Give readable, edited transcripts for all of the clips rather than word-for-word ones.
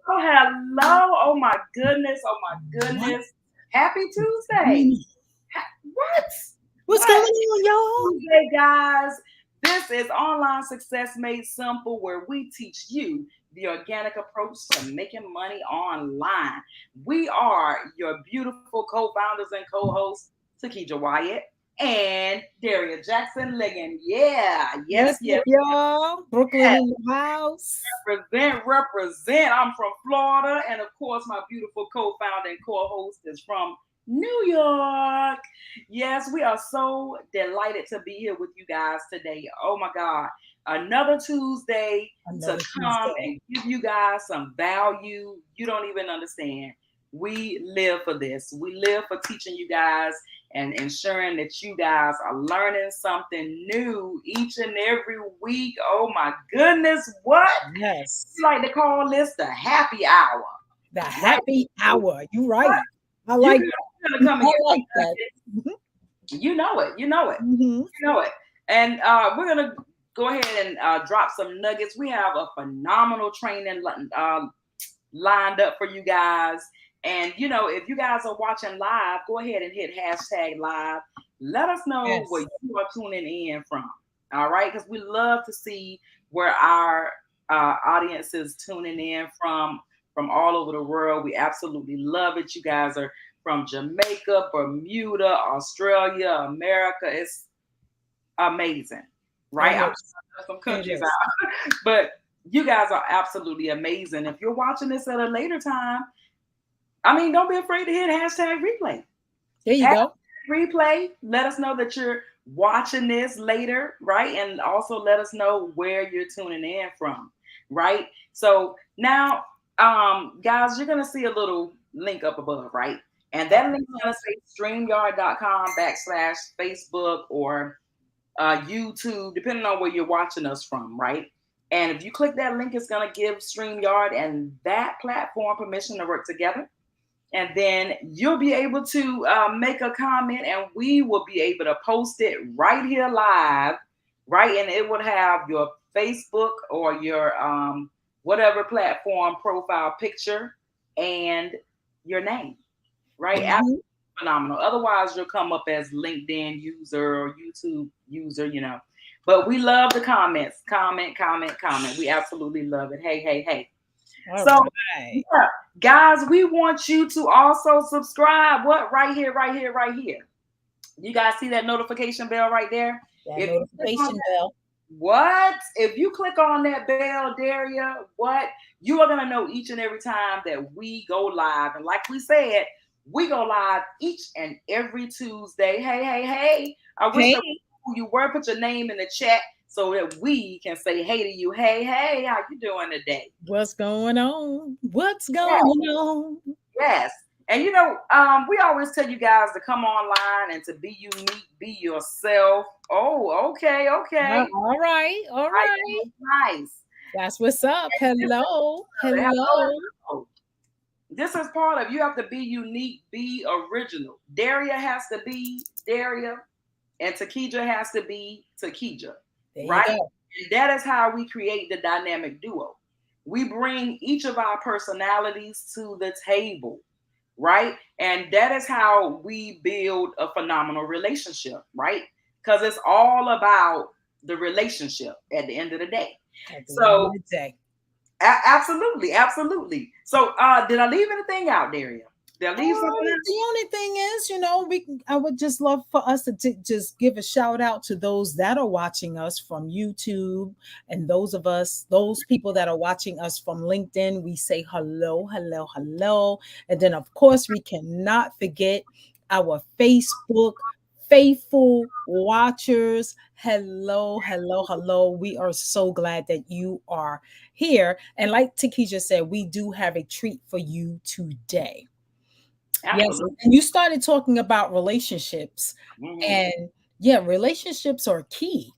Oh, hello. Oh, my goodness. Oh, my What? goodness. Happy Tuesday. What? What's What? going on, y'all? Tuesday, guys. This is Online Success Made Simple, where we teach you the organic approach to making money online. We are your beautiful co-founders and co-hosts, Takija Wyatt and Daria Jackson Liggin. Yeah, yes, What's yes, up, y'all? Brooklyn yes. in the house. Represent, represent. I'm from Florida, and of course, my beautiful co-founder and co-host is from New York. Yes, we are so delighted to be here with you guys today. Oh my God, another Tuesday to Another come Tuesday. and give you guys some value. You don't even understand. We live for this. We live for teaching you guys and ensuring that you guys are learning something new each and every week. Oh my goodness, what? Yes. We like to call this the happy hour, The right? happy hour. You What? right. I You like gonna that. come and I get like some that. nuggets. You know it. You know it. Mm-hmm. You know it. And we're gonna go ahead and drop some nuggets. We have a phenomenal training lined up for you guys. And if you guys are watching live, go ahead and hit hashtag live. Let us know where Yes. you are tuning in from. All right, because we love to see where our audience is tuning in from all over the world. We absolutely love it. You guys are from Jamaica, Bermuda, Australia, America. It's amazing, right? It I'm is. sure some It countries is. out, but you guys are absolutely amazing. If you're watching this at a later time, I mean, don't be afraid to hit hashtag replay. There you Hashtag go. replay. Let us know that you're watching this later, right? And also let us know where you're tuning in from, right? So now, guys, you're gonna see a little link up above, right? And Up that link is gonna above. say streamyard.com/Facebook or YouTube, depending on where you're watching us from, right? And if you click that link, it's going to give StreamYard and that platform permission to work together. And then you'll be able to make a comment and we will be able to post it right here live, right? And it would have your Facebook or your whatever platform profile picture and your name, right? Mm-hmm. Phenomenal. Otherwise, you'll come up as LinkedIn user or YouTube user. But we love the comments. Comment, comment, comment. We absolutely love it. Hey, hey, hey. All So, right. yeah, guys, we want you to also subscribe. What? Right here, right here, right here. You guys see that notification bell right there? That If you click on notification bell. what? If you click on that bell, Daria, what? You are going to know each and every time that we go live. And like we said, we go live each and every Tuesday. Hey, hey, hey. I wish that Hey, who you were. Put your name in the chat so that we can say hey to you. Hey, hey, how you doing today? what's going on? What's Yeah. going on? Yes. And we always tell you guys to come online and to be unique, be yourself. Oh, okay, okay. All right. All Nice, right. nice. That's what's up. This is Hello. hello, Hello. hello. This is part of you have to be unique, be original. Daria has to be Daria, and Takija has to be Takija, There you right? go. And that is how we create the dynamic duo. We bring each of our personalities to the table, right? And that is how we build a phenomenal relationship, right? Because it's all about the relationship at the end of the day. At the end of So the day. absolutely, absolutely. So did I leave anything out, Daria? Did I leave something out? The only thing is, I would just love for us to just give a shout out to those that are watching us from YouTube, and those people that are watching us from LinkedIn. We say hello, hello, hello. And then, of course, we cannot forget our Facebook faithful watchers. Hello, hello, hello. We are so glad that you are here. And like Takesha said, we do have a treat for you today. Yes, Absolutely. and you started talking about relationships, Hmm. and yeah, relationships are key.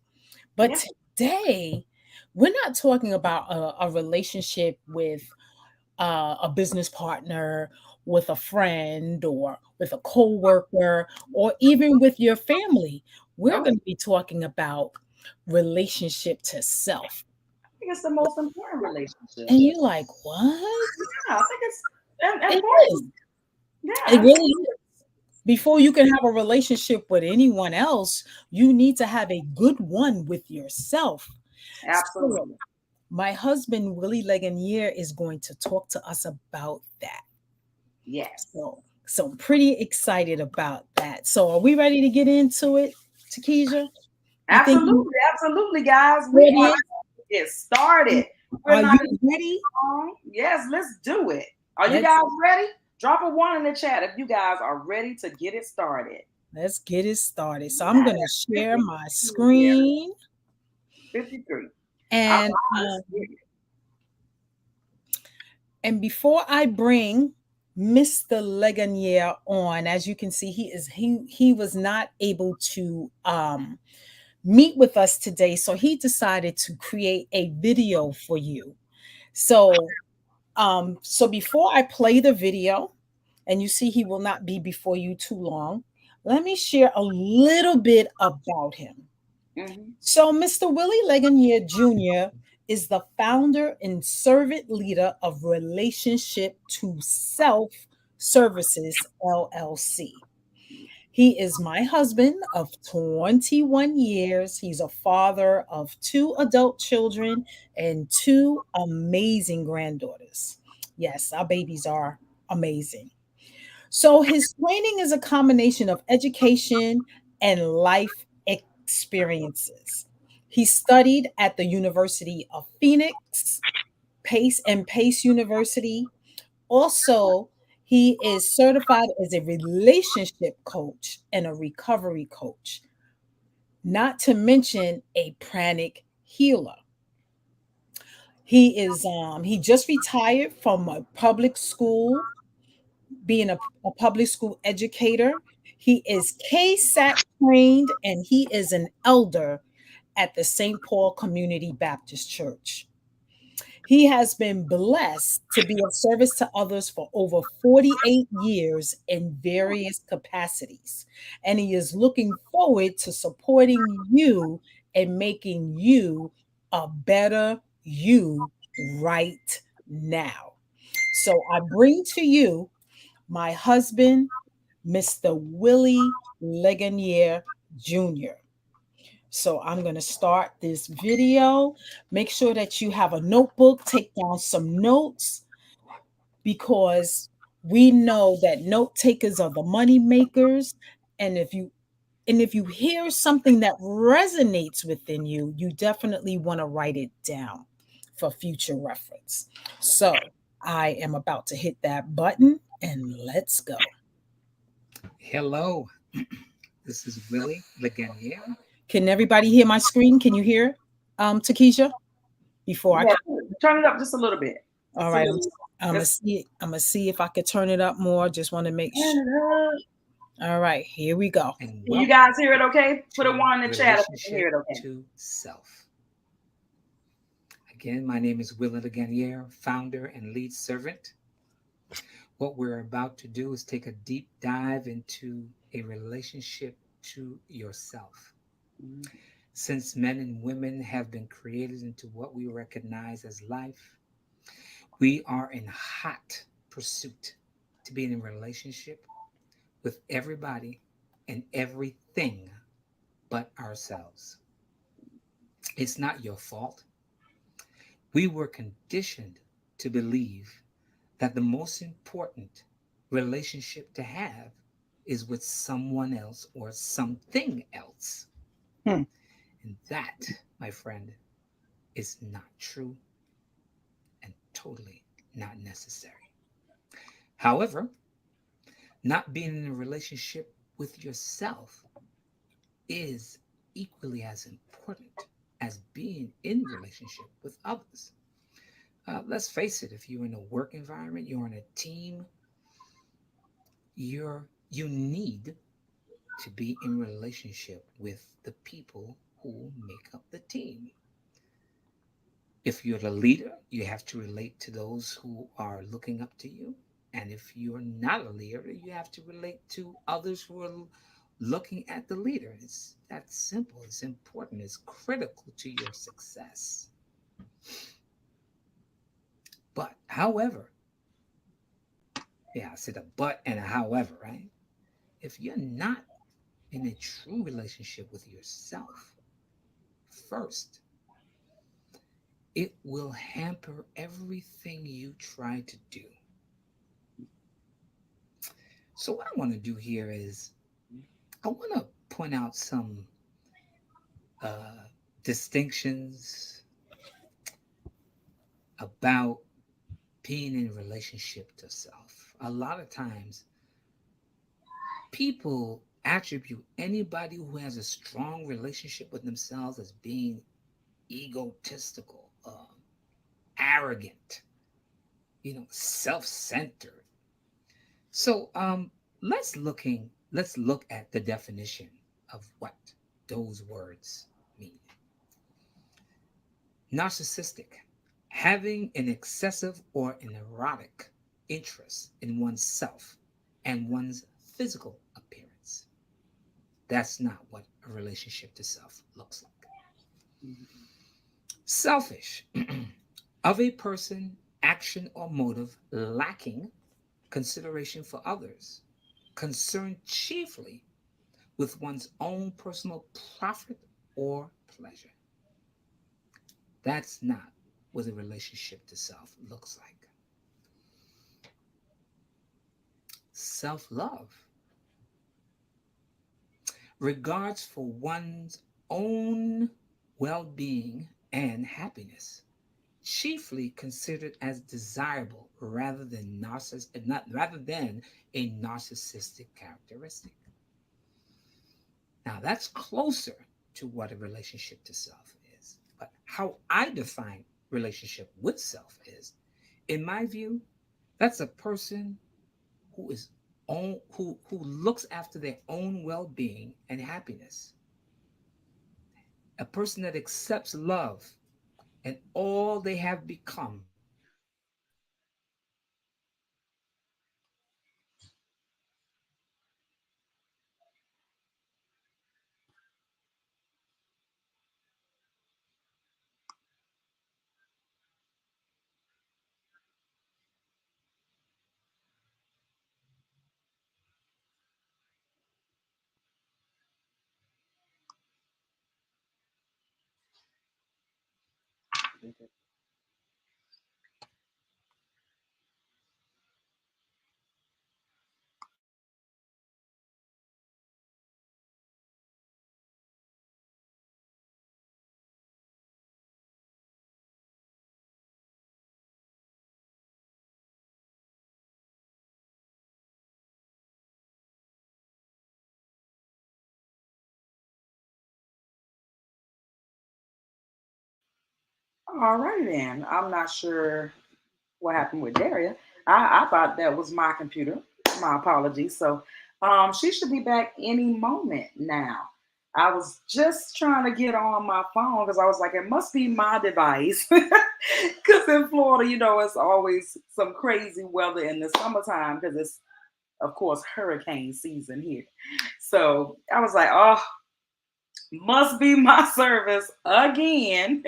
But Yeah. today, we're not talking about a relationship with a business partner, with a friend, or with a coworker, or even with your family. We're Okay. going to be talking about relationship to self. I think it's the most important relationship. And you're like, what? I think it's It is. important. It Yes, really is. Before you can have a relationship with anyone else, you need to have a good one with yourself. So, absolutely. my husband, Willie Legagneur, is going to talk to us about that. Yes. So I'm pretty excited about that. So, are we ready to get into it, Takesha? You think Absolutely, absolutely, guys. We are audience, going to get started. We're are not you even ready? long. Yes, let's do it. Are you Let's guys ready? Drop a one in the chat if you guys are ready to get it started. let's get it started. So I'm Yes, going to share my 53 here. screen 53. All and right, let's um, get it. and before I bring Mr. Legagneur on, as you can see, he was not able to meet with us today, so he decided to create a video for you. So so before I play the video, and you see he will not be before you too long, let me share a little bit about him. Mm-hmm. So, Mr. Willie Legagneur Jr. is the founder and servant leader of Relationship to Self Services LLC. He is my husband of 21 years. He's a father of two adult children and two amazing granddaughters. Yes, our babies are amazing. So his training is a combination of education and life experiences. He studied at the University of Phoenix, Pace University. Also, he is certified as a relationship coach and a recovery coach, not to mention a pranic healer. He just retired from a public school, being a public school educator. He is KSAT trained and he is an elder at the St. Paul Community Baptist Church. He has been blessed to be of service to others for over 48 years in various capacities. And he is looking forward to supporting you and making you a better you right now. So I bring to you my husband, Mr. Willie Legagneur Jr. So I'm going to start this video. Make sure that you have a notebook, take down some notes, because we know that note takers are the money makers. And if you hear something that resonates within you, you definitely want to write it down for future reference. So I am about to hit that button and let's go. Hello, this is Willy Legagneur. Can everybody hear my screen? Can you hear Takesha? Before I Yeah, turn it up just a little bit. All Just a right, little. I'm gonna Just see. I'm gonna see if I could turn it up more. Just want to make turn sure. it up. All right, here we go. And Can you welcome guys hear it okay? Put a to one in the chat if you can hear Relationship it okay. to Self. Again, my name is Willy Legagneur, founder and lead servant. What we're about to do is take a deep dive into a relationship to yourself. Mhm. Since men and women have been created into what we recognize as life, we are in hot pursuit to be in a relationship with everybody and everything but ourselves. It's not your fault. We were conditioned to believe that the most important relationship to have is with someone else or something else. Hmm. And that, my friend, is not true and totally not necessary. However, not being in a relationship with yourself is equally as important as being in relationship with others. Let's face it, if you're in a work environment, you're in a team, you need to be in relationship with the people who make up the team. If you're the leader, you have to relate to those who are looking up to you. And if you're not a leader, you have to relate to others who are looking at the leader. It's that simple. It's important. It's critical to your success. But, however, Yeah, I said a but and a however, right? If you're not in a true relationship with yourself first, it will hamper everything you try to do. So, what I want to do here is I want to point out some uh, distinctions about being in relationship to self. A lot of times, people attribute anybody who has a strong relationship with themselves as being egotistical, arrogant, self-centered. So let's look at the definition of what those words mean. Narcissistic, having an excessive or an erotic interest in oneself and one's physical appearance. That's not what a relationship to self looks like. Selfish, of a person, action, or motive lacking consideration for others, concerned chiefly with one's own personal profit or pleasure. That's not what a relationship to self looks like. Self love, regards for one's own well being and happiness, chiefly considered as desirable rather than a narcissistic characteristic. Now that's closer to what a relationship to self is. But how I define relationship with self is, in my view, that's a person who is who looks after their own well-being and happiness. A person that accepts love and all they have become All right, then. I'm not sure what happened with Daria. I thought that was my computer. My apologies. So she should be back any moment now. I was just trying to get on my phone because I was like, it must be my device. Because in Florida, it's always some crazy weather in the summertime because it's, of course, hurricane season here. So I was like, oh, must be my service again.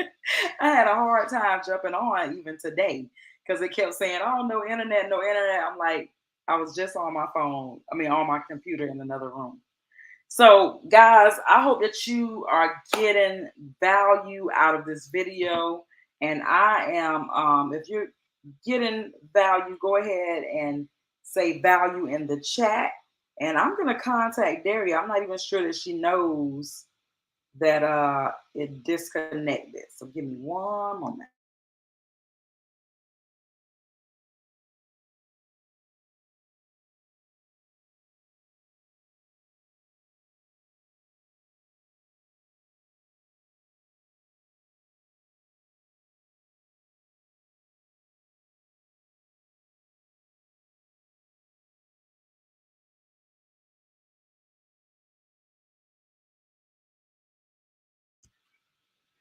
I had a hard time jumping on even today because it kept saying, "Oh, no internet, no internet." I'm like, I was just on my phone. I mean, on my computer in another room. So, guys, I hope that you are getting value out of this video, and I am. If you're getting value, go ahead and say value in the chat, and I'm gonna contact Daria. I'm not even sure that she knows that it disconnected. So give me one moment.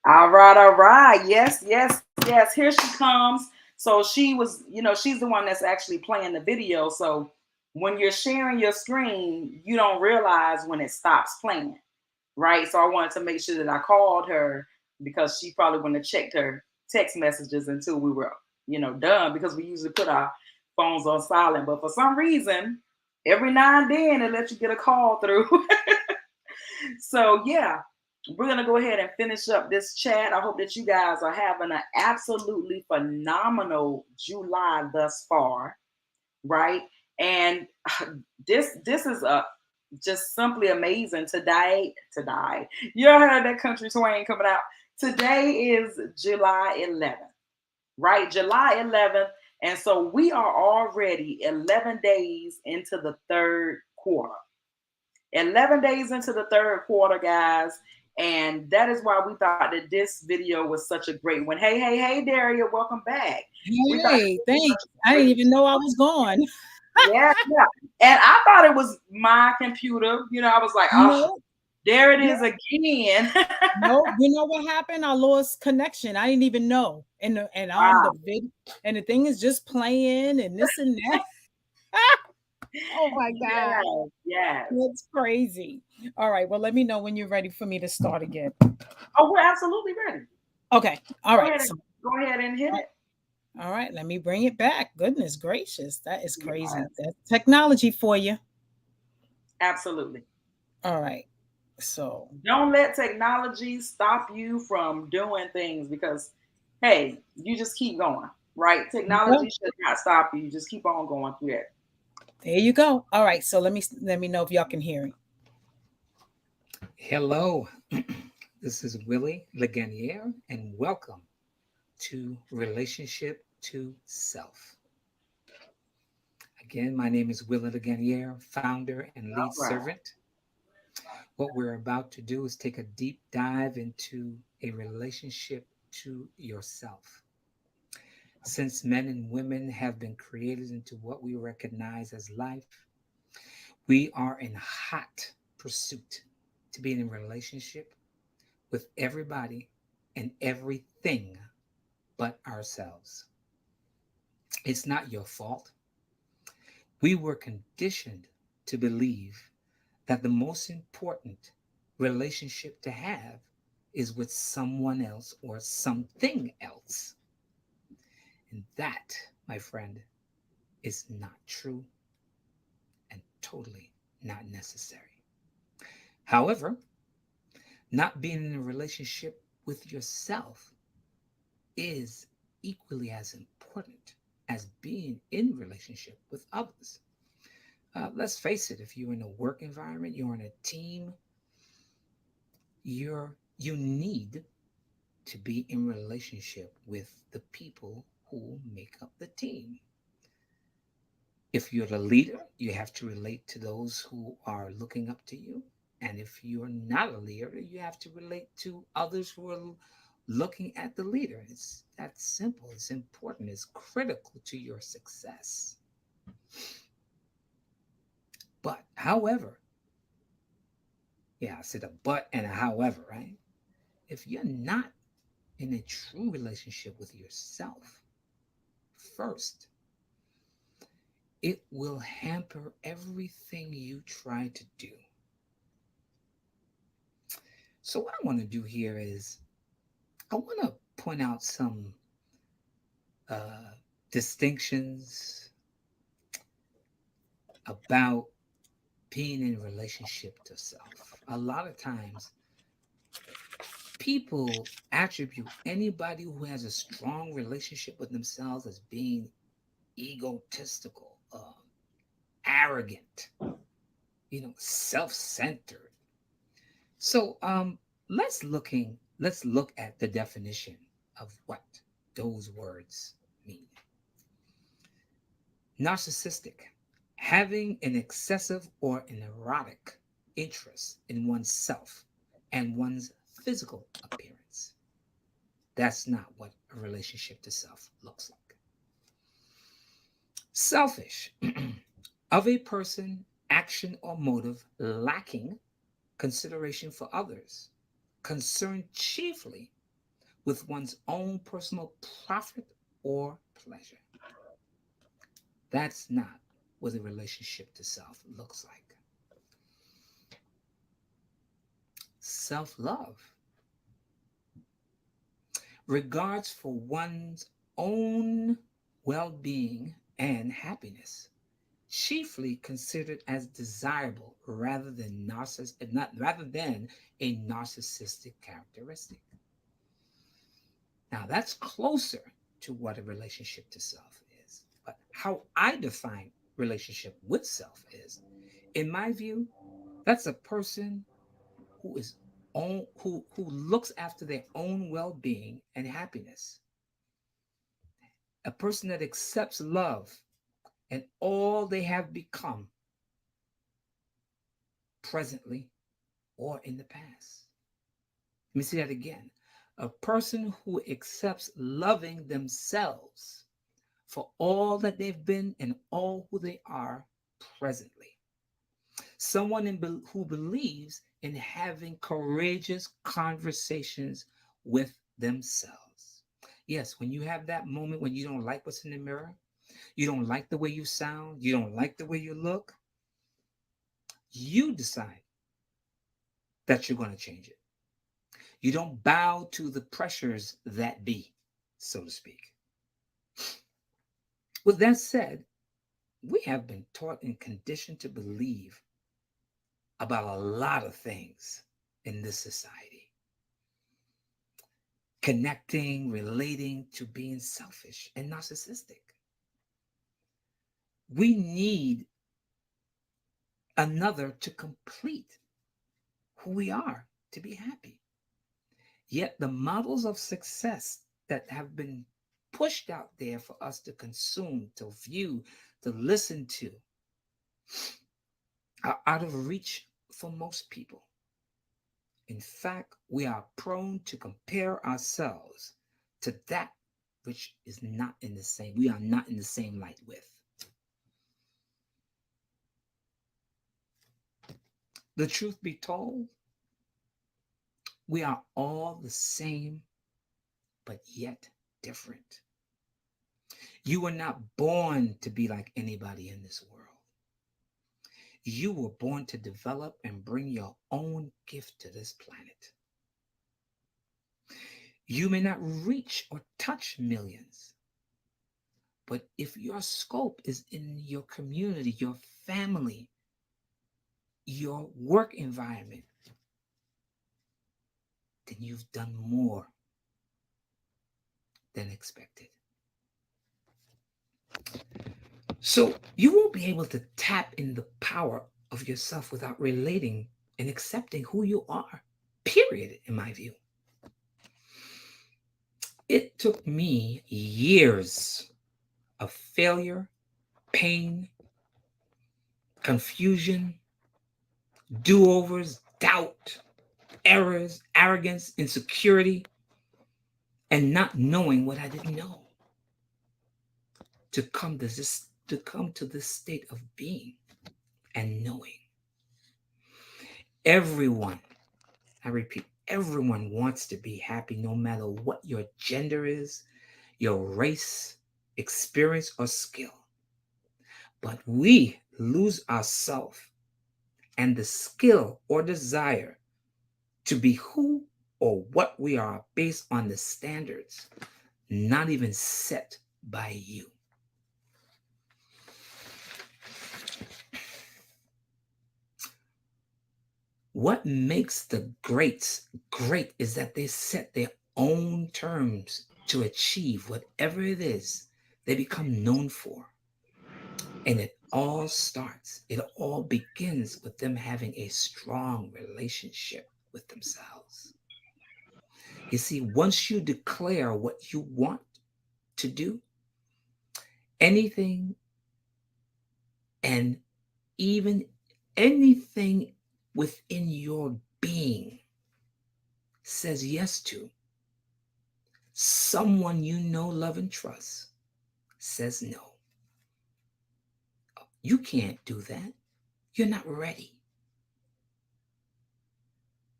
All right, all right. Yes, yes, yes. Here she comes. So she was, she's the one that's actually playing the video. So when you're sharing your screen, you don't realize when it stops playing, right? So I wanted to make sure that I called her because she probably wouldn't have checked her text messages until we were, done because we usually put our phones on silent. But for some reason, every now and then it lets you get a call through. So yeah, we're gonna go ahead and finish up this chat. I hope that you guys are having an absolutely phenomenal July thus far, right? And this is a just simply amazing. Today, you heard that country twang coming out. Today is July 11th, right? July 11th, and so we are already 11 days into the third quarter. 11 days into the third quarter, guys. And that is why we thought that this video was such a great one. Hey, Daria, welcome back. We thought Hey, this was thanks. such a I didn't great even know I was gone. yeah, yeah. And I thought it was my computer. I was like, oh, No, there it no, is again. no. You know what happened? I lost connection. I didn't even know. And the Wow. vid and the thing is just playing and this and that. Oh my God. Yes, yes. That's crazy. All right. Well, let me know when you're ready for me to start again. Oh, we're absolutely ready. Okay. All Go right. ahead and So, go ahead and hit it. all right. Let me bring it back. Goodness gracious. That is crazy. Yes, That's technology for you. absolutely. All right. So, Don't let technology stop you from doing things because, hey, you just keep going, right? yeah, Technology should not stop you. You just keep on going through it. there you go. All right. So let me know if y'all can hear me. Hello, this is Willy Legagneur, and welcome to Relationship to Self. Again, my name is Willy Legagneur, founder and lead All right. servant. What we're about to do is take a deep dive into a relationship to yourself. Since men and women have been created into what we recognize as life, we are in hot pursuit to be in a relationship with everybody and everything but ourselves. It's not your fault. We were conditioned to believe that the most important relationship to have is with someone else or something else. And that, my friend, is not true and totally not necessary. However, not being in a relationship with yourself is equally as important as being in relationship with others. Let's face it, if you're in a work environment, you're in a team, you need to be in relationship with the people who make up the team. If you're the leader, you have to relate to those who are looking up to you. And if you're not a leader, you have to relate to others who are looking at the leader. It's that simple. It's important. It's critical to your success. But, however, yeah, I said a but and a however, right? If you're not in a true relationship with yourself first, it will hamper everything you try to do. So, what I want to do here is I want to point out some uh, distinctions about being in a relationship to self. A lot of times, people attribute anybody who has a strong relationship with themselves as being egotistical, arrogant, self-centered. So let's look at the definition of what those words mean. Narcissistic, having an excessive or an erotic interest in oneself and one's physical appearance. That's not what a relationship to self looks like. Selfish, of a person, action, or motive lacking consideration for others, concerned chiefly with one's own personal profit or pleasure. That's not what a relationship to self looks like. Self love, regards for one's own well being and happiness, chiefly considered as desirable rather than a narcissistic characteristic. Now that's closer to what a relationship to self is. But how I define relationship with self is, in my view, that's a person who is who looks after their own well-being and happiness. A person that accepts love and all they have become presently or in the past. Let me say that again. A person who accepts loving themselves for all that they've been and all who they are presently. Someone who believes in having courageous conversations with themselves. Yes, when you have that moment when you don't like what's in the mirror, you don't like the way you sound, you don't like the way you look, you decide that you're going to change it. You don't bow to the pressures that be, so to speak. With that said, we have been taught and conditioned to believe about a lot of things in this society, connecting, relating to being selfish and narcissistic. We need another to complete who we are to be happy. Yet the models of success that have been pushed out there for us to consume, to view, to listen to are out of reach for most people. In fact, we are prone to compare ourselves to that which is not in the same, we are not in the same light with. The truth be told, we are all the same, but yet different. You were not born to be like anybody in this world. You were born to develop and bring your own gift to this planet. You may not reach or touch millions, but if your scope is in your community, your family, your work environment, then you've done more than expected. So you won't be able to tap in the power of yourself without relating and accepting who you are, period, in my view. It took me years of failure, pain, confusion, do overs, doubt, errors, arrogance, insecurity, and not knowing what I didn't know to this state of being and knowing. Everyone, I repeat, everyone wants to be happy no matter what your gender is, your race, experience, or skill. But we lose ourselves and the skill or desire to be who or what we are based on the standards not even set by you. What makes the greats great is that they set their own terms to achieve whatever it is they become known for. And it all begins with them having a strong relationship with themselves. You see, once you declare what you want to do, anything and even anything within your being says yes to, someone you know, love, and trust says no. You can't do that. You're not ready.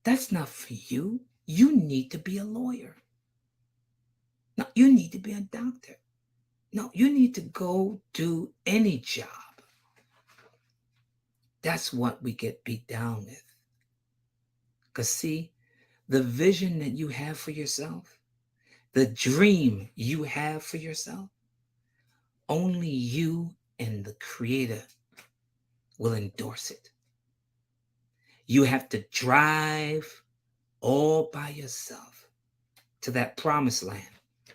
That's not for you. You need to be a lawyer. No, you need to be a doctor. No, you need to go do any job. That's what we get beat down with. Because, see, the vision that you have for yourself, the dream you have for yourself, only you and the Creator will endorse it. You have to drive all by yourself to that promised land,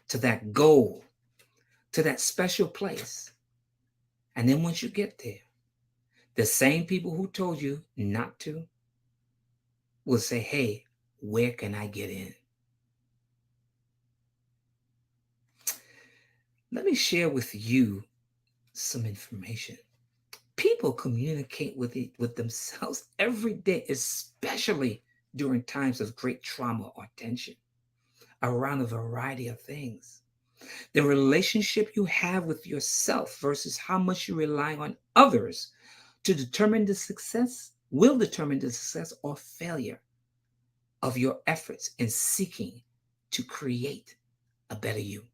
to that goal, to that special place. And then once you get there, the same people who told you not to will say, hey, where can I get in? Let me share with you some information. People communicate with themselves every day, especially during times of great trauma or tension, around a variety of things. The relationship you have with yourself versus how much you rely on others to determine the success will determine the success or failure of your efforts in seeking to create a better you.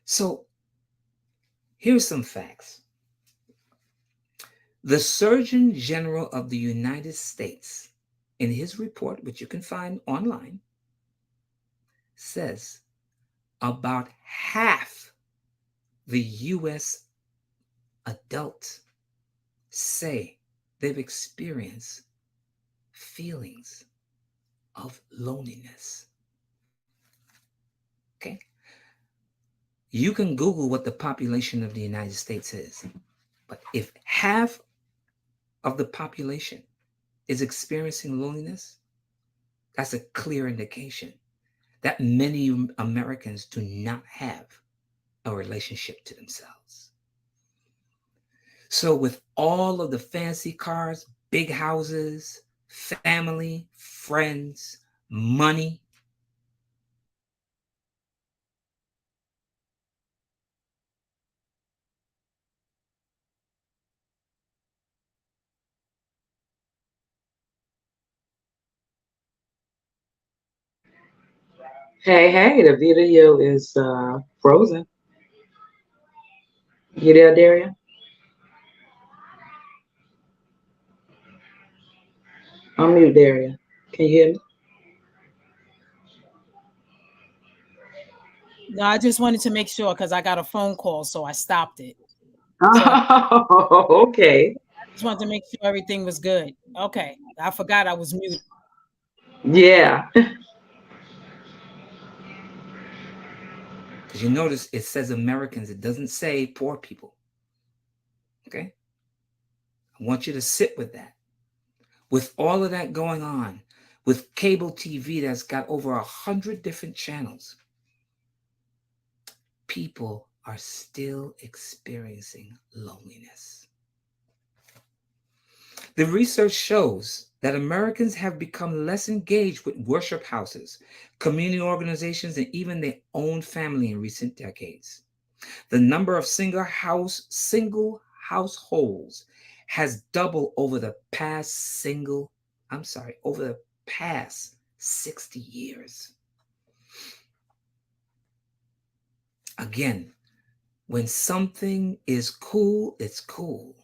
So, here's some facts. The Surgeon General of the United States, in his report, which you can find online, says about half the US adults say they've experienced feelings of loneliness. Okay? You can Google what the population of the United States is, but if half of the population is experiencing loneliness, that's a clear indication that many Americans do not have a relationship to themselves. So, with all of the fancy cars, big houses, family, friends, money, Hey, hey, the video is frozen. You there, Daria? Unmute Daria. Can you hear me? No, I just wanted to make sure because I got a phone call, so I stopped it. So I Oh, okay. just wanted to make sure everything was good. Okay. I forgot I was muted. Yeah. because you notice it says Americans, it doesn't say poor people. Okay? I want you to sit with that. With all of that going on, with cable TV that's got over 100 different channels, people are still experiencing loneliness. The research shows that Americans have become less engaged with worship houses, community organizations, and even their own family in recent decades. The number of single households has doubled over the past 60 years. Again, when something is cool, it's cool.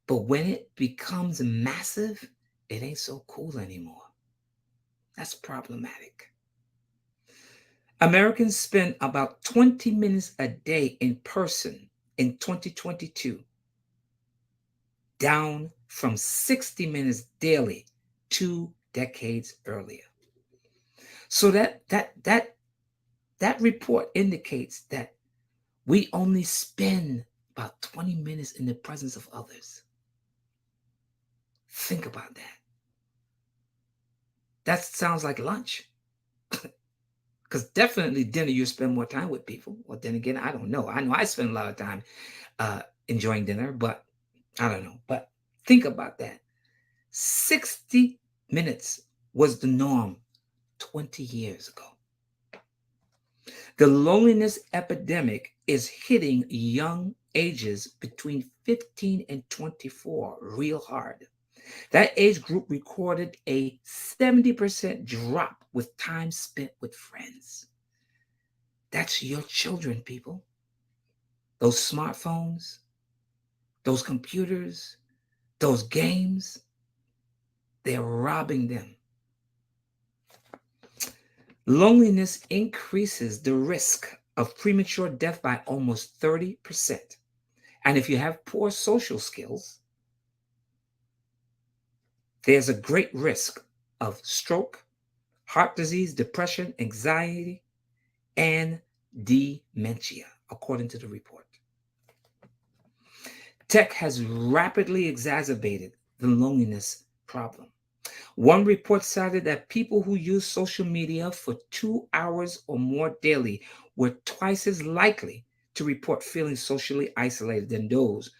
But when it becomes massive, it ain't so cool anymore. That's problematic. Americans spend about 20 minutes a day in person in 2022, down from 60 minutes daily 2 decades earlier. So that report indicates that we only spend about 20 minutes in the presence of others. Think about that. That sounds like lunch. Because definitely dinner, you spend more time with people. Well, then again, I don't know. I know I spend a lot of time enjoying dinner, but I don't know. But think about that. 60 minutes was the norm 20 years ago. The loneliness epidemic is hitting young ages between 15 and 24 real hard. That age group recorded a 70% drop with time spent with friends. That's your children, people. Those smartphones, those computers, those games, they're robbing them. Loneliness increases the risk of premature death by almost 30%. And if you have poor social skills, there's a great risk of stroke, heart disease, depression, anxiety, and dementia, according to the report. Tech has rapidly exacerbated the loneliness problem. One report cited that people who use social media for 2 hours or more daily were twice as likely to report feeling socially isolated than those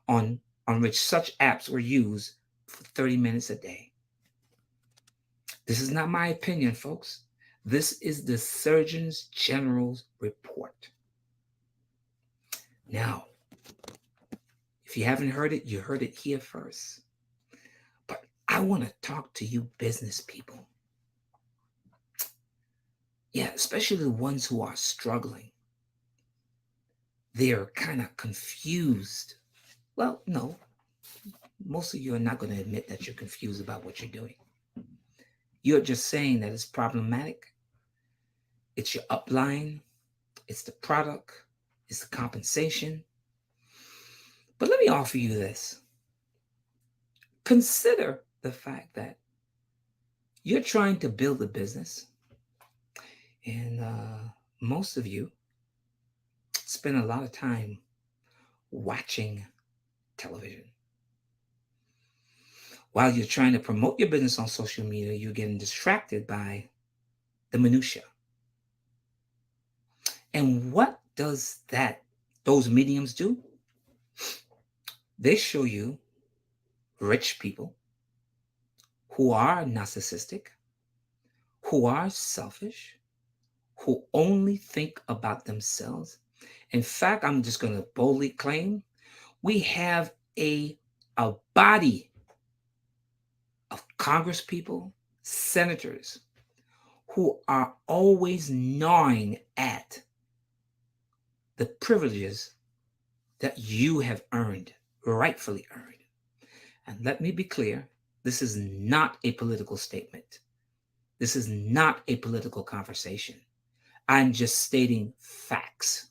on, on which such apps were used for 30 minutes a day. This is not my opinion, folks. This is the Surgeon General's report. Now, if you haven't heard it, you heard it here first. But I want to talk to you business people. Yeah, especially the ones who are struggling. They're kind of confused. Well, no, most of you are not going to admit that you're confused about what you're doing. You're just saying that it's problematic. It's your upline. It's the product. It's the compensation. But let me offer you this. Consider the fact that you're trying to build a business, and most of you spend a lot of time watching television. While you're trying to promote your business on social media, you're getting distracted by the minutia. And what does those mediums do? They show you rich people who are narcissistic, who are selfish, who only think about themselves. In fact, I'm just going to boldly claim we have a body of Congress people, senators, who are always gnawing at the privileges that you have earned, rightfully earned. And let me be clear, this is not a political statement. This is not a political conversation. I'm just stating facts.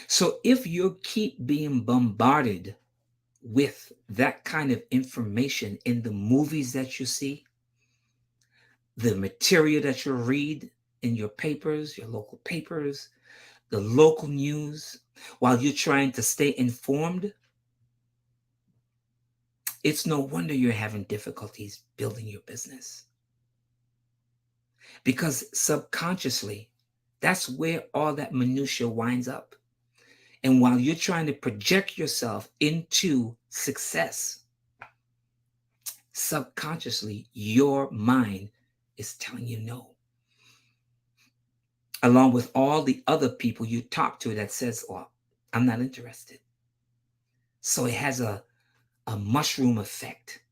So if you keep being bombarded with that kind of information in the movies that you see, the material that you read in your papers, your local papers, the local news, while you're trying to stay informed, it's no wonder you're having difficulties building your business. Because subconsciously, that's where all that minutia winds up. And while you're trying to project yourself into success, subconsciously, your mind is telling you no. Along with all the other people you talk to that says, oh, I'm not interested. So it has a mushroom effect.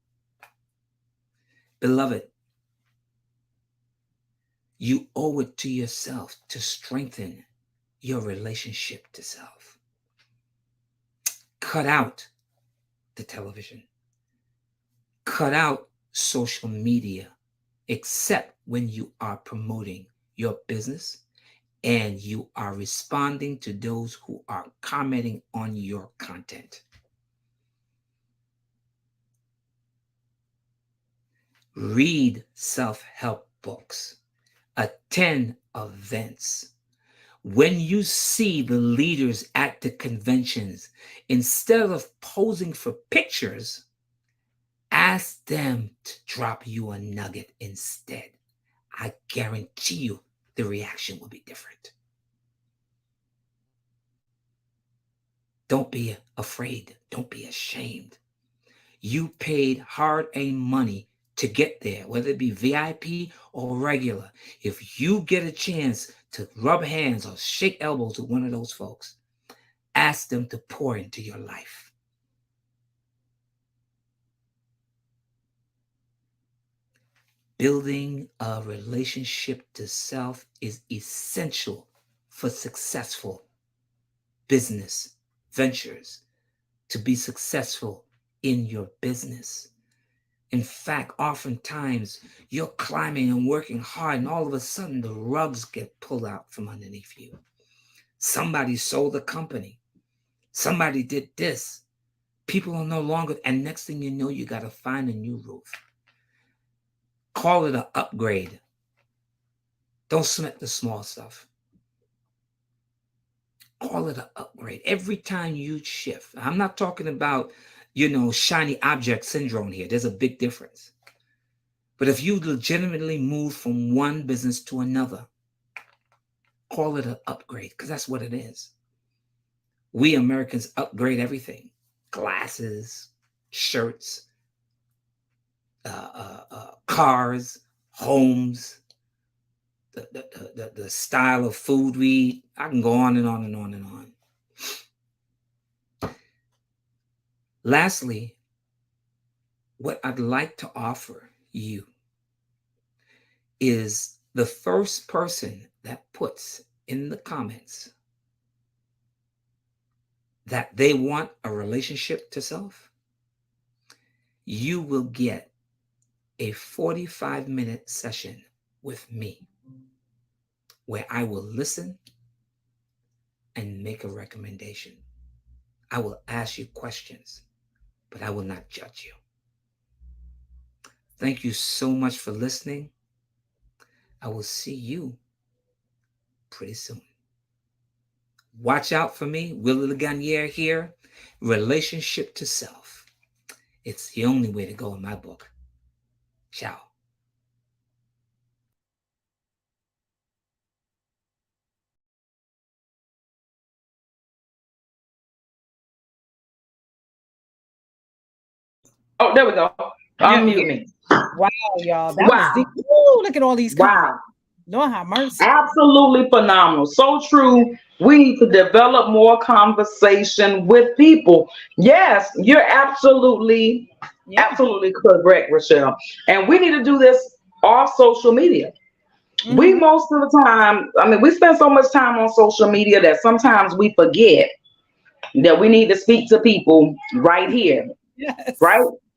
Beloved, you owe it to yourself to strengthen your relationship to self. Cut out the television. Cut out social media, except when you are promoting your business and you are responding to those who are commenting on your content. Read self-help books. Attend events. When you see the leaders at the conventions, instead of posing for pictures, ask them to drop you a nugget instead. I guarantee you the reaction will be different. Don't be afraid. Don't be ashamed. You paid hard-earned money to get there, whether it be VIP or regular. If you get a chance to rub hands or shake elbows with one of those folks, ask them to pour into your life. Building a relationship to self is essential for successful business ventures, to be successful in your business. In fact, oftentimes you're climbing and working hard, and all of a sudden the rugs get pulled out from underneath you. Somebody sold the company. Somebody did this. People are no longer, and next thing you know, you got to find a new roof. Call it an upgrade. Don't sweat the small stuff. Call it an upgrade. Every time you shift, I'm not talking about, shiny object syndrome here. There's a big difference. But if you legitimately move from one business to another, call it an upgrade, because that's what it is. We Americans upgrade everything: glasses, shirts, cars, homes, the style of food we eat. I can go on and on and on and on. Lastly, what I'd like to offer you is the first person that puts in the comments that they want a relationship to self, you will get a 45-minute session with me where I will listen and make a recommendation. I will ask you questions, but I will not judge you. Thank you so much for listening. I will see you pretty soon. Watch out for me, Willy Legagneur here. Relationship to self. It's the only way to go in my book. Ciao. Oh, there we go. Unmute me. Wow, y'all. That Wow. was deep. Ooh, look at all these comments. Wow. Lord have mercy. Absolutely phenomenal. So true. We need to develop more conversation with people. Yes, you're absolutely correct, Rochelle. And we need to do this off social media. Mhm. We most of the time, we spend so much time on social media that sometimes we forget that we need to speak to people right here, Yes.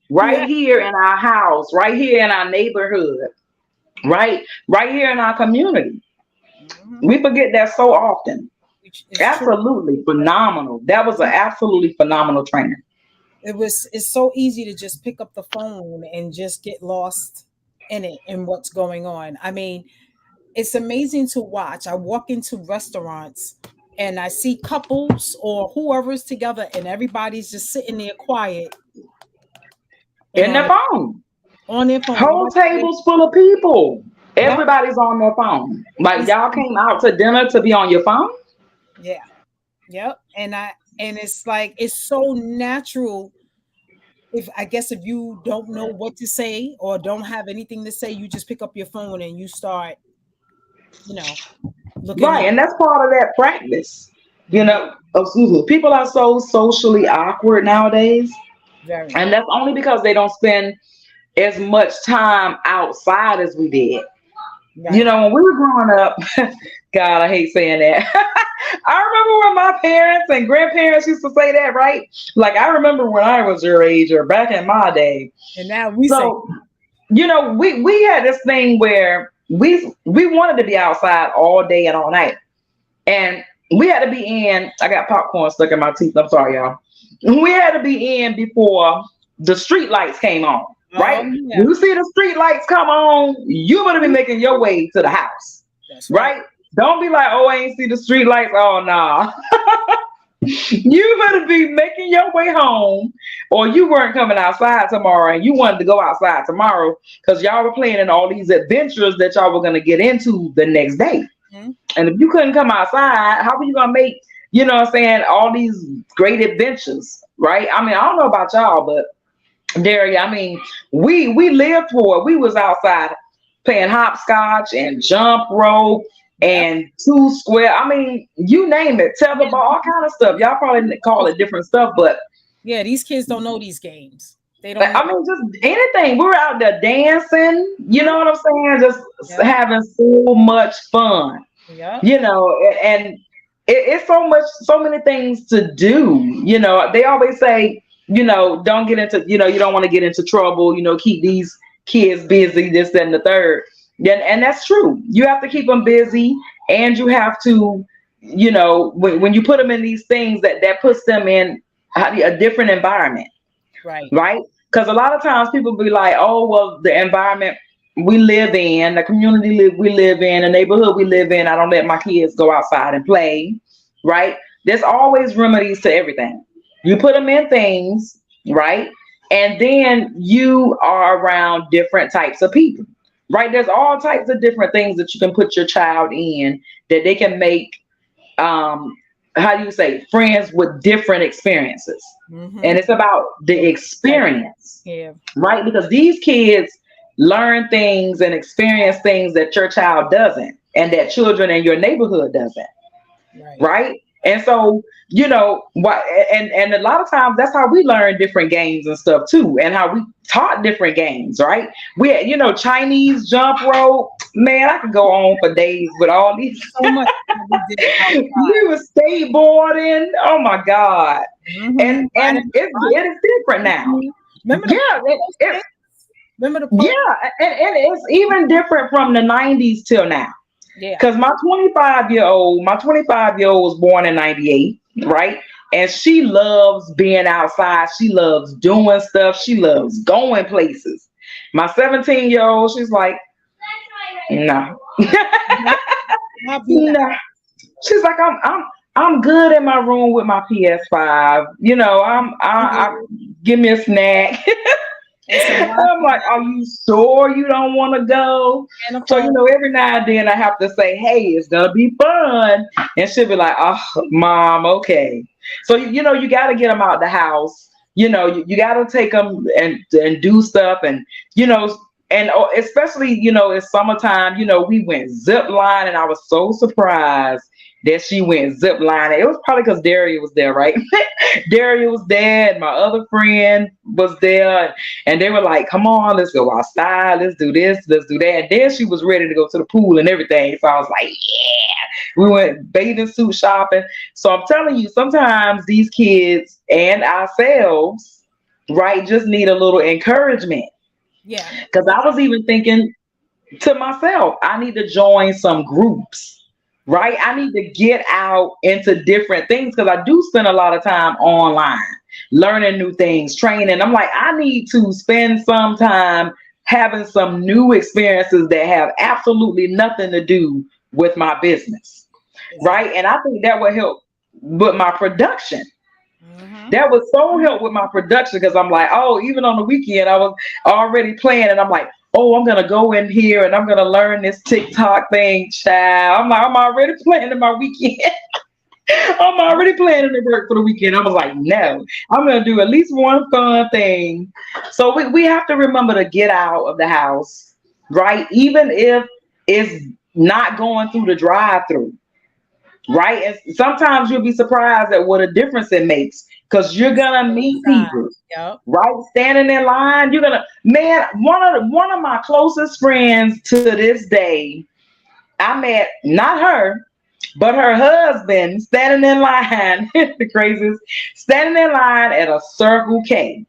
right here in our house, right here in our neighborhood, right here in our community. Mhm. We forget that so often. It's true. Absolutely phenomenal. That was an absolutely phenomenal trainer. It's so easy to just pick up the phone and just get lost in it and what's going on. I mean, it's amazing to watch. I walk into restaurants and I see couples or whoever's together and everybody's just sitting there quiet and In their phone. on their phone. Whole tables full of people. Yep. Everybody's on their phone. Like It's- y'all came out to dinner to be on your phone? Yeah. Yep. And it's like it's so natural. If you don't know what to say or don't have anything to say, you just pick up your phone and you start, looking Right, at and that's part of that practice. Excuse me. People are so socially awkward nowadays. very And that's only because they don't spend as much time outside as we did. right. When we were growing up, God, I hate saying that. I remember when my parents and grandparents used to say that, right? Like, I remember when I was your age or back in my day. And now we So, we had this thing where we wanted to be outside all day and all night. And we had to be in, I got popcorn stuck in my teeth. I'm sorry, y'all. We had to be in before the street lights came on. Right? Yeah. When you see the street lights come on, you better be making your way to the house. That's right? Don't be like, oh, I ain't see the street lights. Oh, nah. You better be making your way home, or you weren't coming outside tomorrow and you wanted to go outside tomorrow because y'all were planning all these adventures that y'all were going to get into the next day. Mm-hmm. And if you couldn't come outside, how were you going to make, all these great adventures, right? I don't know about y'all, but Daria, we lived for it. We was outside playing hopscotch and jump rope and two square. You name it, tetherball, all kind of stuff. Y'all probably call it different stuff, but yeah, these kids don't know these games. They don't. Just anything. We were out there dancing. You know what I'm saying? Just having so much fun. Yeah. And it's so many things to do. They always say, don't get into, you don't want to get into trouble, keep these kids busy, this, that, and the third. And that's true. You have to keep them busy, and you have to, when you put them in these things, that puts them in a different environment, Right. right? Because a lot of times people be like, oh, well, the environment we live in, the community we live in, the neighborhood we live in, I don't let my kids go outside and play, right? There's always remedies to everything. You put them in things, right? And then you are around different types of people, right? There's all types of different things that you can put your child in that they can make, how do you say, friends with different experiences. And it's about the experience, Yeah. right? Because these kids learn things and experience things that your child doesn't, and that children in your neighborhood doesn't, right? And so, what, and a lot of times that's how we learn different games and stuff too, and how we taught different games, right? We had, Chinese jump rope. Man, I could go on for days with all these. So much we did outside. We were skateboarding. Oh my God. And it is different now. Remember the Remember the yeah, and it's even different from the 90s till now. Yeah. Because my 25-year-old was born in 98, right? And she loves being outside. She loves doing stuff. She loves going places. My 17-year-old, she's like, no. No. She's like, I'm good in my room with my PS5. I'm give me a snack. I'm like, are you sure you don't want to go? So, every now and then I have to say, hey, it's going to be fun. And she'll be like, oh, Mom, okay. So, you got to get them out the house. You got to take them and do stuff. And, and especially, it's summertime, we went zip line, and I was so surprised that she went zip lining. It was probably because Daria was there, right? Daria was there, and my other friend was there, and they were like, come on, let's go outside, let's do this, let's do that. And then she was ready to go to the pool and everything. So I was like, yeah. We went bathing suit shopping. So I'm telling you, sometimes these kids and ourselves, right, just need a little encouragement. Yeah. Because I was even thinking to myself, I need to join some groups. Right? I need to get out into different things, because I do spend a lot of time online learning new things, training. I'm like, I need to spend some time having some new experiences that have absolutely nothing to do with my business. Right? And I think that would help with my production. That would so help with my production, because I'm like, oh, even on the weekend, I was already playing, and I'm like, oh, I'm going to go in here and I'm going to learn this TikTok thing, child. I'm like, I'm already planning my weekend. I'm already planning to work for the weekend. I was like, no, I'm going to do at least one fun thing. So we have to remember to get out of the house, right? Even if it's not going through the drive-through, right? And sometimes you'll be surprised at what a difference it makes, because you're going to meet people. Yep. Right, standing in line, you're gonna, man. One of my closest friends to this day, I met not her, but her husband standing in line. The craziest, standing in line at a Circle K.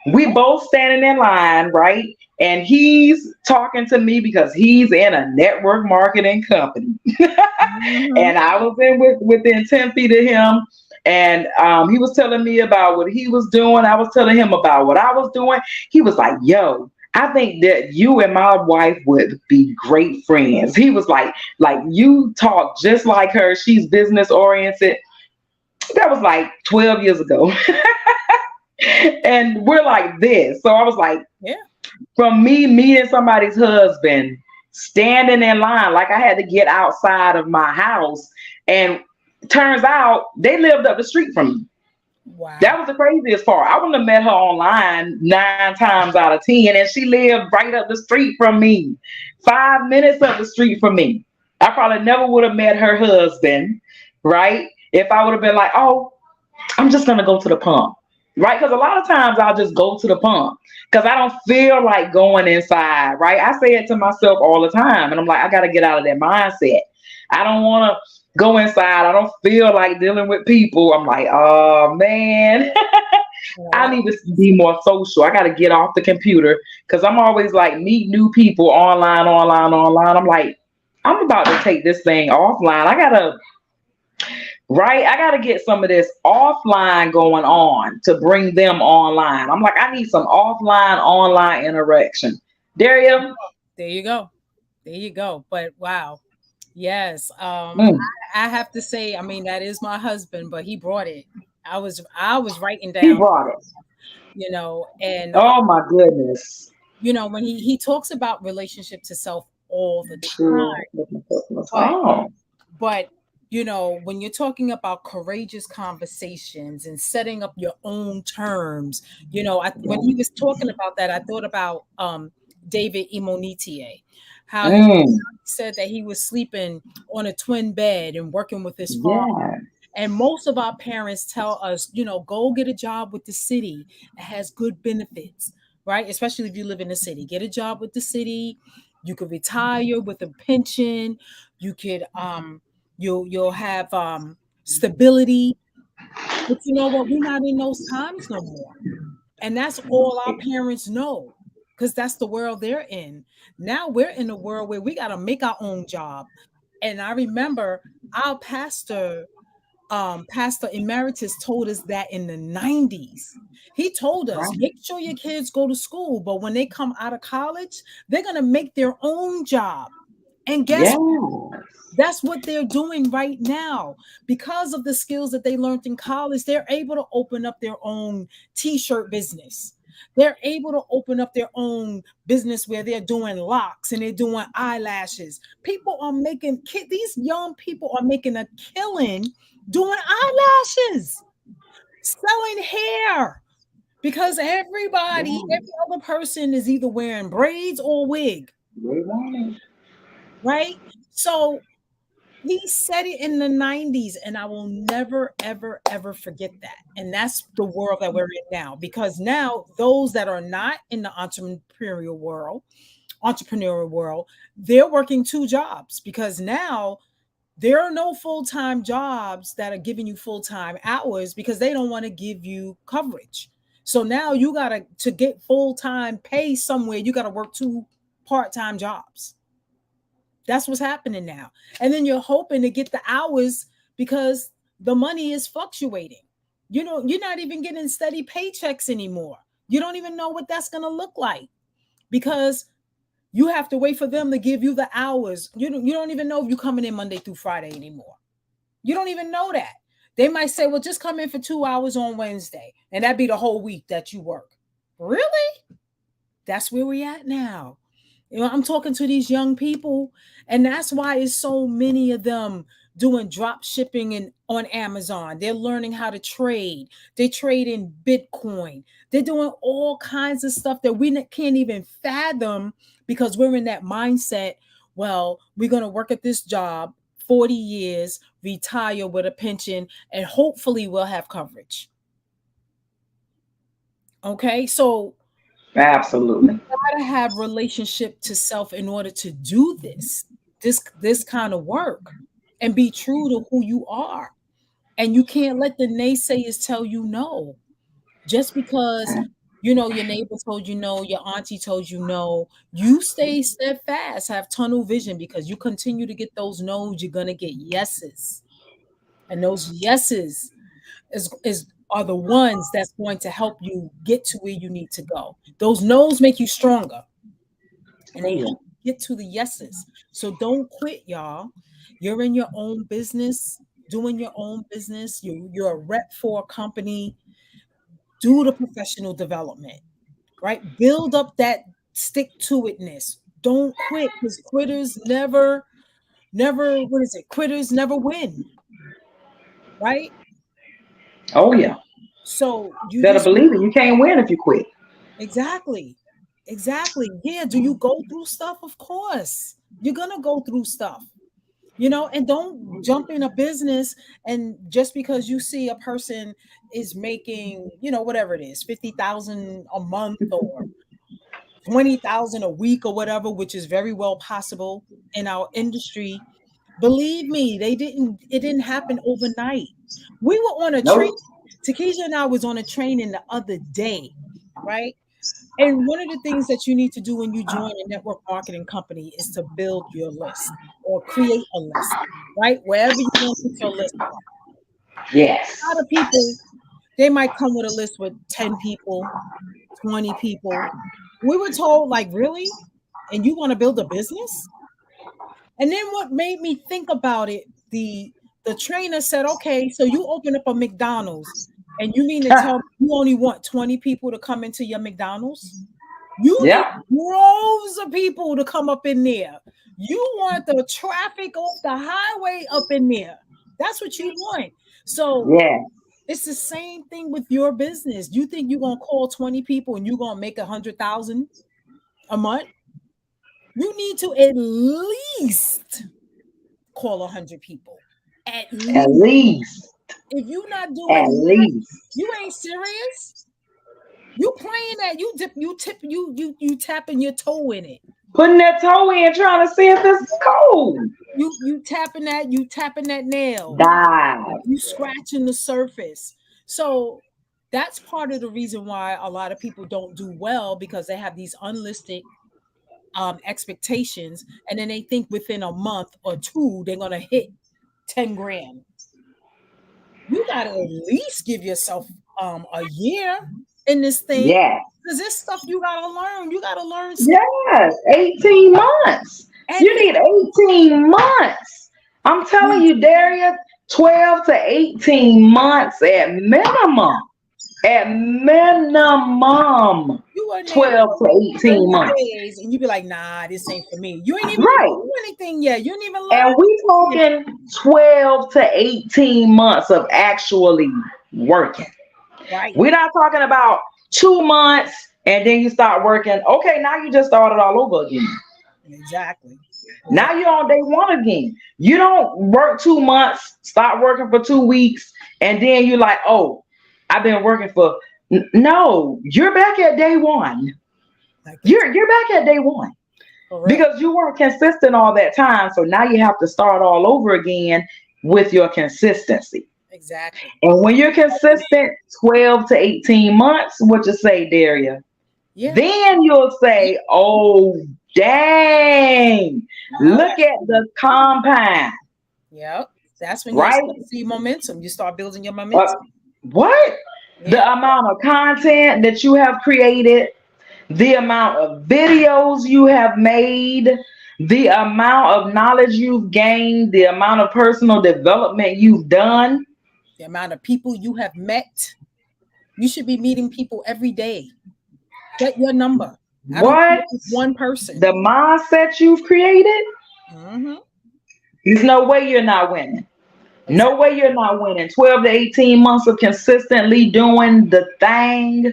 We both standing in line, right? And he's talking to me because he's in a network marketing company, and I was within 10 feet of him. And he was telling me about what he was doing. I was telling him about what I was doing. He was like, yo, I think that you and my wife would be great friends. He was like you talk just like her. She's business oriented. That was like 12 years ago. And we're like this. So I was like, yeah. From me meeting somebody's husband, standing in line, like I had to get outside of my house, and turns out they lived up the street from me. Wow. That was the craziest part. I wouldn't have met her online 9 times out of 10, and she lived right up the street from me, 5 minutes up the street from me. I probably never would have met her husband, right? If I would have been like, oh, I'm just gonna go to the pump, right? Because a lot of times I'll just go to the pump because I don't feel like going inside, right? I say it to myself all the time, and I'm like, I got to get out of that mindset. I don't want to go inside. I don't feel like dealing with people. I'm like, oh man, I Yeah. need to be more social. I got to get off the computer because I'm always like meet new people online, online, online. I'm like, I'm about to take this thing offline. I gotta get some of this offline going on to bring them online. I'm like, I need some offline, online interaction. Daria, There you go. There you go. But wow. Yes. mm, I have to say, I mean, that is my husband, but he brought it. I was writing he down, brought it. and Oh my goodness. when he talks about relationship to self all the Good. time, but Oh, but when you're talking about courageous conversations and setting up your own terms, when he was talking about that, I thought about David Imonitie, how he mm, said that he was sleeping on a twin bed and working with his father. yeah, And most of our parents tell us, go get a job with the city that has good benefits, right? Especially if you live in the city. Get a job with the city. You could retire with a pension. You could you'll have stability. But you know what? We're not in those times no more. And that's all our parents know because that's the world they're in. Now we're in a world where we got to make our own job. And I remember our Pastor Emeritus told us that in the 90s. He told us, right. make sure your kids go to school, but when they come out of college, they're going to make their own job. And guess Yeah, that's what they're doing right now. Because of the skills that they learned in college, they're able to open up their own t-shirt business. They're able to open up their own business where they're doing locks and they're doing eyelashes. People are making these young people are making a killing doing eyelashes, selling hair because yeah. every other person is either wearing braids or wig, They want it. right? So he said it in the 90s, and I will never, ever, ever forget that. And that's the world that we're in now. Because now those that are not in the entrepreneurial world, they're working two jobs because now there are no full-time jobs that are giving you full-time hours because they don't want to give you coverage. So now you gotta to get full-time pay somewhere, you gotta work two part-time jobs. That's what's happening now. And then you're hoping to get the hours because the money is fluctuating. You're not even getting steady paychecks anymore. You don't even know what that's going to look like because you have to wait for them to give you the hours. You don't even know if you're coming in Monday through Friday anymore. You don't even know that. They might say, well, just come in for 2 hours on Wednesday, and that'd be the whole week that you work. Really? That's where we're at now. I'm talking to these young people, and that's why it's so many of them doing drop shipping and on Amazon. They're learning how to trade. They trade in Bitcoin. They're doing all kinds of stuff that we can't even fathom because we're in that mindset. Well, we're going to work at this job 40 years, retire with a pension, and hopefully we'll have coverage. Okay, so Absolutely. gotta have relationship to self in order to do this kind of work and be true to who you are. And you can't let the naysayers tell you no. Just because your neighbor told you no, your auntie told you no, you stay steadfast, have tunnel vision because you continue to get those no's, you're gonna get yeses. And those yeses is are the ones that's going to help you get to where you need to go. Those no's make you stronger and Oh they yeah. help you get to the yeses. So don't quit, y'all. You're in your own business, doing your own business. You're a rep for a company. Do the professional development, right? Build up that stick to itness. Don't quit because what is it? Quitters never win, right? Oh yeah. So you Better just believe it. You can't win if you quit. exactly. Exactly. Yeah. Do you go through stuff? Of course. You're going to go through stuff, and don't jump in a business and just because you see a person is making, whatever it is, 50,000 a month or 20,000 a week or whatever, which is very well possible in our industry. Believe me, it didn't happen overnight. We were on a train. Nope. Takesha and I was on a training the other day, right? And one of the things that you need to do when you join a network marketing company is to build your list or create a list, right? Wherever you want to put your list from. Yes. A lot of people, they might come with a list with 10 people, 20 people. We were told, like, really? And you want to build a business? And then what made me think about it, the trainer said, okay, so you open up a McDonald's and you mean to tell me you only want 20 people to come into your McDonald's? You need Yep. droves of people to come up in there. You want the traffic off the highway up in there. That's what you want. So Yeah. it's the same thing with your business. You think you're gonna call 20 people and you're gonna make 100,000 a month? You need to at least call 100 people. At At least. least. If you're not At doing that, least. you ain't serious. You playing that, you tapping your toe in it. Putting that toe in, trying to see if it's cold. You tapping that nail. Die. You scratching the surface. So that's part of the reason why a lot of people don't do well, because they have these unlisted expectations, and then they think within a month or two they're gonna hit 10 grand. You gotta at least give yourself a year in this thing, Yes. because this stuff you gotta learn. You gotta learn Yes. 18 months. and You need 18 months. I'm telling you, Daria, 12 to 18 months at minimum. At minimum. you were 12 to 18 months. days and you be like, nah, this ain't for me. You ain't even Right. do anything yet. You ain't even learn. And we talking 12 to 18 months of actually working. Right. We're not talking about 2 months and then you start working. Okay, now you just started all over again. Exactly. Now you're on day one again. You don't work 2 months, start working for 2 weeks, and then you're like, oh, I've been working for. No, you're back at day one. You're back at day one. Because you weren't consistent all that time. So now you have to start all over again with your consistency. Exactly. And when you're consistent, 12 to 18 months, what you say, Daria? Yeah. Then you'll say, oh, dang, look at the compound. Yep. That's when you Right? start to see momentum. You start building your momentum. What? Yeah. The amount of content that you have created, the amount of videos you have made, the amount of knowledge you've gained, the amount of personal development you've done, the amount of people you have met. You should be meeting people every day. Get your number. What? One person. The mindset you've created. Mm-hmm. There's no way you're not winning. No way you're not winning. 12 to 18 months of consistently doing the thing,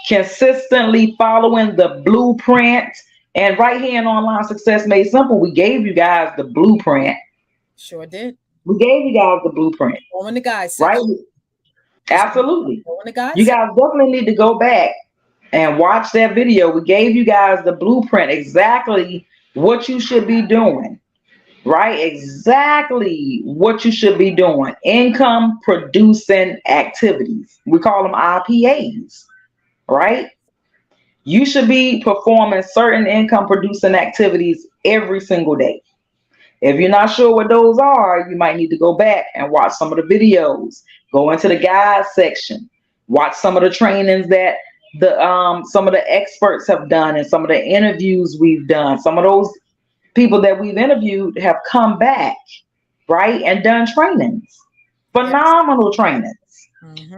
consistently following the blueprint. And right here in Online Success Made Simple, we gave you guys the blueprint. Sure did. We gave you guys the blueprint. Going the guys, right? Absolutely. Going the guys. You guys definitely need to go back and watch that video. We gave you guys the blueprint, exactly what you should be doing. Right? Exactly what you should be doing. Income producing activities. We call them IPAs. Right? You should be performing certain income producing activities every single day. If you're not sure what those are, you might need to go back and watch some of the videos. Go into the guides section. Watch some of the trainings that some of the experts have done and some of the interviews we've done. Some of those people that we've interviewed have come back, right, and done trainings, phenomenal trainings,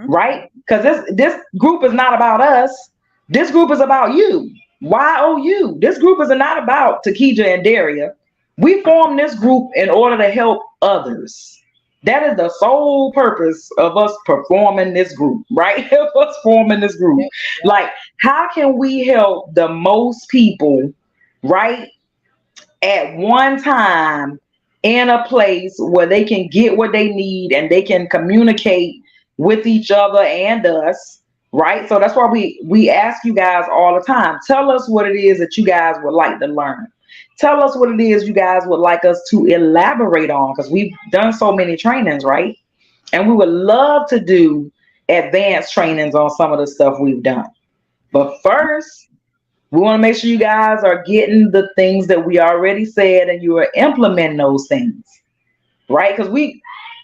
right? Because this group is not about us. This group is about you. YOU. This group is not about Takesha and Daria. We formed this group in order to help others. That is the sole purpose of us performing this group, right? Of us forming this group. Like, how can we help the most people, right, at one time in a place where they can get what they need and they can communicate with each other and us, right? So that's why we ask you guys all the time, tell us what it is that you guys would like to learn. tell us what it is you guys would like us to elaborate on, because we've done so many trainings, right? And we would love to do advanced trainings on some of the stuff we've done. But first, we want to make sure you guys are getting the things that we already said and you are implementing those things, right? Because we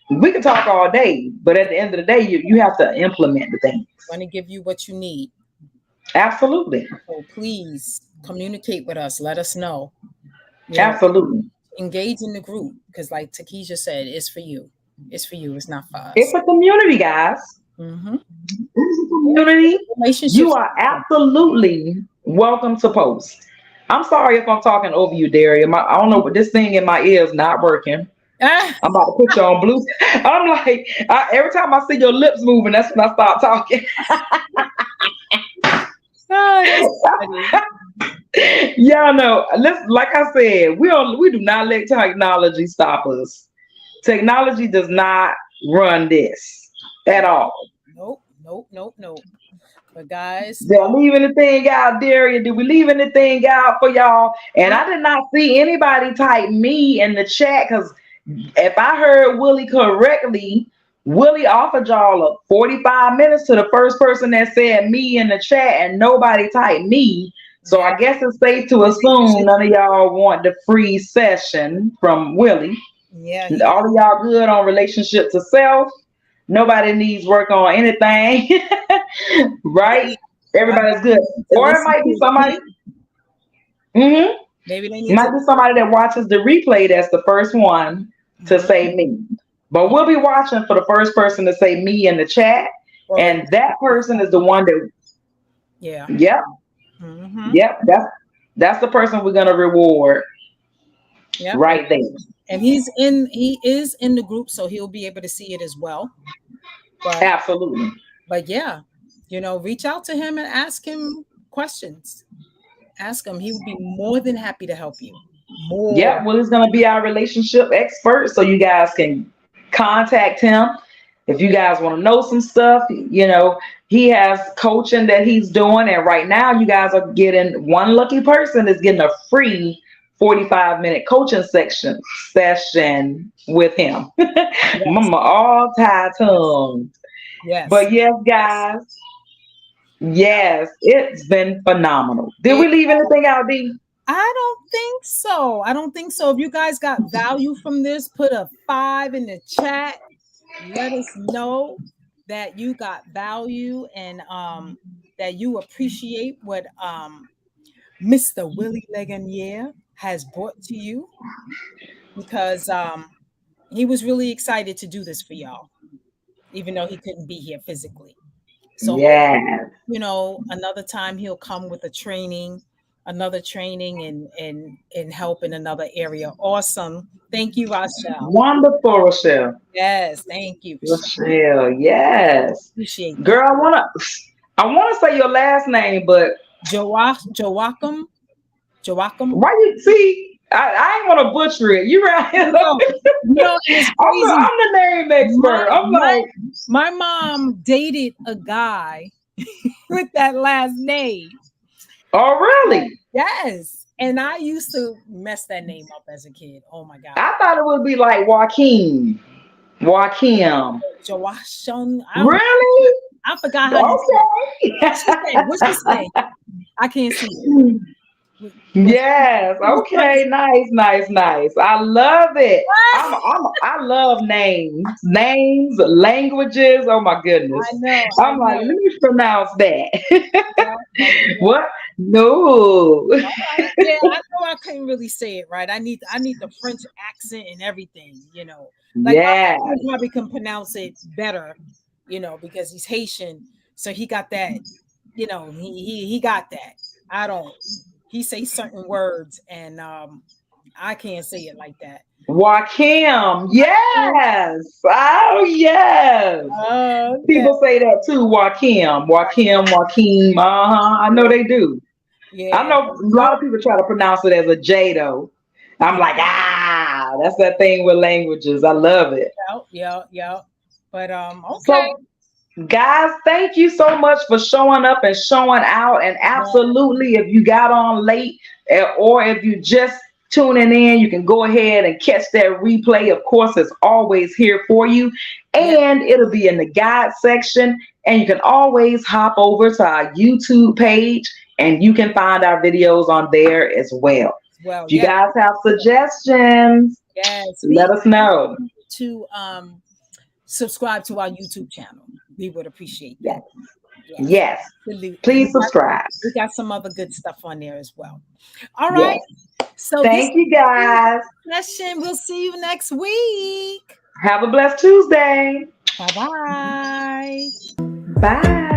can talk all day, but at the end of the day, you have to implement the things. Want to give you what you need. Absolutely. So please communicate with us. Let us know. Absolutely. Engage in the group, because like Takesha said, it's for you. It's for you. It's not for us. It's a community, guys. Mm-hmm. It's a community. You are absolutely welcome to post. I'm sorry if I'm talking over you, Daria. I don't know, but this thing in my ear is not working. I'm about to put you on blue. I'm like, every time I see your lips moving, that's when I start talking. Y'all know, like I said, we do not let technology stop us. Technology does not run this at all. Nope. But guys, did I leave anything out, Daria? Did we leave anything out for y'all? And I did not see anybody type me in the chat, because if I heard Willie correctly, Willie offered y'all 45 minutes to the first person that said me in the chat, and nobody typed me. So I guess it's safe to assume none of y'all want the free session from Willie. Yeah. All of y'all good on relationship to self. Nobody needs work on anything. Right? Everybody's good. Or it might be somebody. Mm-hmm. Maybe they need might be somebody that watches the replay that's the first one to say me. But we'll be watching for the first person to say me in the chat. And that person is the one that Yep. Mm-hmm. Yep. That's the person we're gonna reward. Yep. Right there. And he is in the group, so he'll be able to see it as well. But, absolutely. But yeah, reach out to him and ask him questions. Ask him. He would be more than happy to help you. Yeah, well, he's gonna be our relationship expert, so you guys can contact him if you guys want to know some stuff. He has coaching that he's doing, and right now you guys are getting, one lucky person is getting a free 45-minute coaching session with him. Yes. Mama all tied tongue. Yes. But yes, guys. Yes, it's been phenomenal. Did we leave anything out, D? I don't think so. If you guys got value from this, put a 5 in the chat. Let us know that you got value and that you appreciate what Mr. Willy Legagneur has brought to you, because he was really excited to do this for y'all, even though he couldn't be here physically. So another time he'll come with another training and help in another area. Awesome. Thank you, Rochelle. Wonderful, Rochelle. Yes, thank you, Rochelle. Yes. Appreciate that. Girl, I wanna say your last name, but Joachim. Why you see? I ain't want to butcher it. You right? It's crazy. I'm the name expert. My mom dated a guy with that last name. Oh, really? Yes. And I used to mess that name up as a kid. Oh my God. I thought it would be like Joaquin. Joachim. Really? I forgot how you say. What's she say? I can't see it. Yes. Okay. Nice. I love it. I love names, languages. Oh my goodness. I know. I'm like, let me pronounce that. What? No. Yeah, I know I couldn't really say it right. I need the French accent and everything. Like my husband probably can pronounce it better. Because he's Haitian, so he got that. He got that. I don't. He say certain words, and I can't say it like that. Joachim, yes. Oh, yes. Okay. People say that too. Joachim. I know they do. Yeah. I know a lot of people try to pronounce it as a J though. I'm like, that's that thing with languages. I love it. Yeah. But okay. So, guys, thank you so much for showing up and showing out. And absolutely, if you got on late or if you just tuning in. You can go ahead and catch that replay. Of course, it's always here for you. And it'll be in the guide section. And you can always hop over to our YouTube page and you can find our videos on there as well. If you guys have suggestions, let us know. To subscribe to our YouTube channel. We would appreciate that. Yes. Please subscribe. We got some other good stuff on there as well. All right. So thank you guys. Session. We'll see you next week. Have a blessed Tuesday. Bye-bye. Bye.